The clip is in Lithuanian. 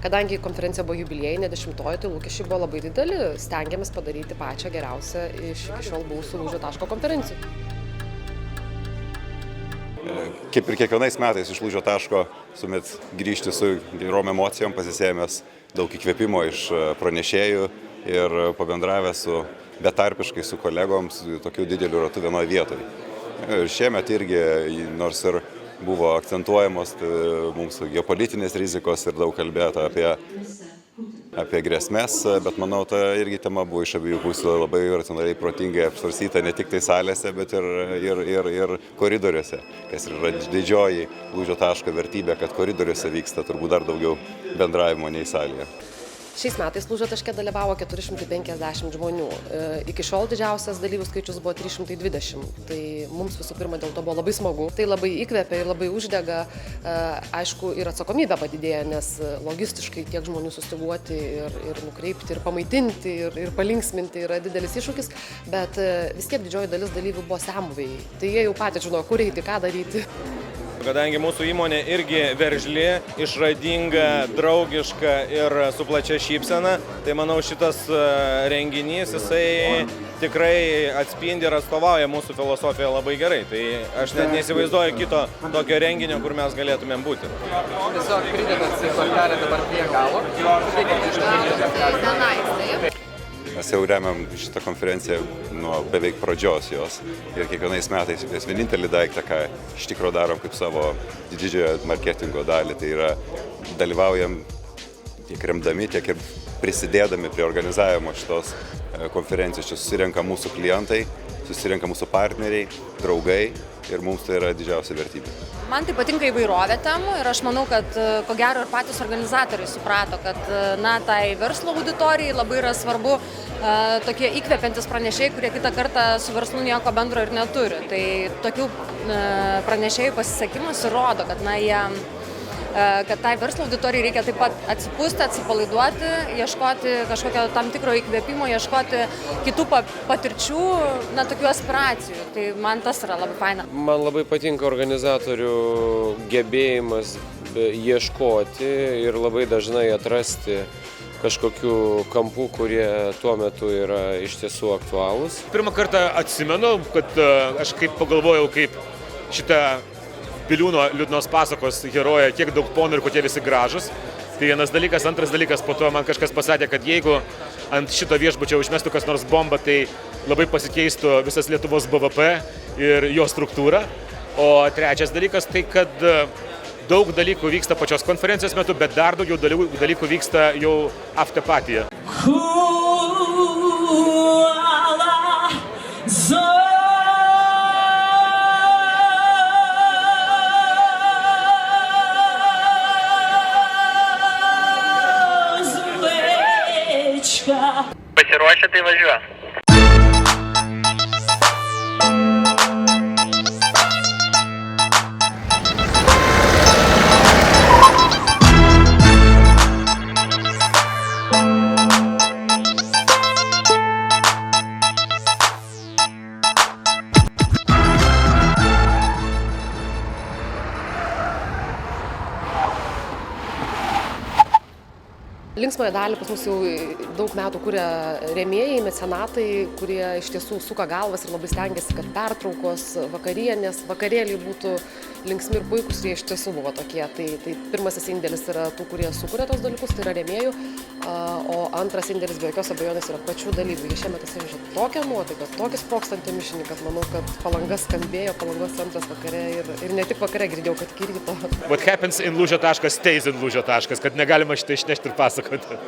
Kadangi konferencija buvo jubiliejinė 10-oji, tai lūkesčiai buvo labai dideli. Stengiamės padaryti pačią geriausią iš iki šiol buvusių Lūžio taško konferencijų. Kaip ir kiekvienais metais iš Lūžio taško sumet grįžti su gerom emocijom, pasisėmęs daug įkvėpimo iš pranešėjų ir pabendravęs betarpiškai su kolegoms tokiu dideliu ratu vienoje vietoje. Ir šiemet irgi, nors ir buvo akcentuojamos mums geopolitinės rizikos ir daug kalbėta apie grėsmės, bet manau, ta irgi tema buvo iš abiejų pusių labai racionaliai, protingai apsvarstyta ne tik tai salėse, bet ir koridoriuose, kas yra didžioji Lūžio taško vertybė, kad koridoriuose vyksta turbūt dar daugiau bendravimo nei salėje. Šiais metais Lūžio taške dalyvavo 450 žmonių. Iki šiol didžiausias dalyvių skaičius buvo 320. Tai mums visų pirma dėl to buvo labai smagu. Tai labai įkvepia ir labai uždega. Aišku, ir atsakomybė padidėja, nes logistiškai tiek žmonių sustyguoti ir nukreipti, ir pamaitinti, ir palinksminti yra didelis iššūkis. Bet vis tiek didžioji dalis dalyvių buvo senbuviai. Tai jie jau patys žino, kur eiti, ką daryti. Kadangi mūsų įmonė irgi veržli, išradinga, draugiška ir su plačia šypsena, tai manau šitas renginys jisai tikrai atspindi ir atstovauja mūsų filosofiją labai gerai. Tai aš net neįsivaizduoju kito tokio renginio, kur mes galėtumėm būti. Tiesiog pridedant kortelę dabar prie galo. Mes jau remiam šitą konferenciją nuo beveik pradžios jos ir kiekvienais metais mes vienintelį daiktą, ką iš tikro darom kaip savo didžiojo marketingo dalį, tai yra dalyvaujam tiek remdami, tiek ir prisidėdami prie organizavimo šitos konferencijos. Čia susirenka mūsų klientai, susirenka mūsų partneriai, draugai ir mums tai yra didžiausia vertybė. Man tai patinka įvairovė temų ir aš manau, kad ko gero ir patys organizatoriai suprato, kad tai verslo auditorijai labai yra svarbu tokie įkvepiantis pranešėjai, kurie kitą kartą su verslu nieko bendro ir neturi. Tai tokių pranešėjų pasisekimas ir rodo, kad tai verslo auditorijai reikia taip pat atsipūsti, atsipalaiduoti, ieškoti kažkokio tam tikro įkvėpimo, ieškoti kitų patirčių, tokių aspiracijų. Tai man tas yra labai faina. Man labai patinka organizatorių gebėjimas ieškoti ir labai dažnai atrasti kažkokių kampų, kurie tuo metu yra iš tiesų aktualūs. Pirmą kartą atsimenu, kad aš kaip pagalvojau, kaip šitą Biliūno liūdnos pasakos heroja, kiek daug ponų ir kokie visi gražus. Tai vienas dalykas, antras dalykas, po to man kažkas pasakė, kad jeigu ant šito viešbučio užmestų kas nors bombą, tai labai pasikeistų visas Lietuvos BVP ir jo struktūra. O trečias dalykas, tai kad daug dalykų vyksta pačios konferencijos metu, bet dar daugiau dalykų vyksta jau after partyje. Pasiruošę, tai važiuoja. Linksmąją dalį pas mus jau daug metų kuria rėmėjai, mecenatai, kurie iš tiesų suka galvas ir labai stengiasi, kad pertraukos, vakarienės, vakarėliai būtų linksmi ir puikus, ir jie iš tiesų buvo tokie. Tai pirmasis indėlis yra tų, kurie sukuria tos dalykus, tai yra rėmėjų, o antras indėlis be jokios abejonės yra pačių dalyvių. Jie šiemet atsivežė tokią nuotaiką, tokį sprogstantį mišinį, kad manau, kad Palanga skambėjo, Palangos centras vakare ir ne tik vakare, girdėjau, kad iki ryto. What happens in Lūžio taškas stays in Lūžio taškas, kad negalima šitą išnešti ir pasakoti.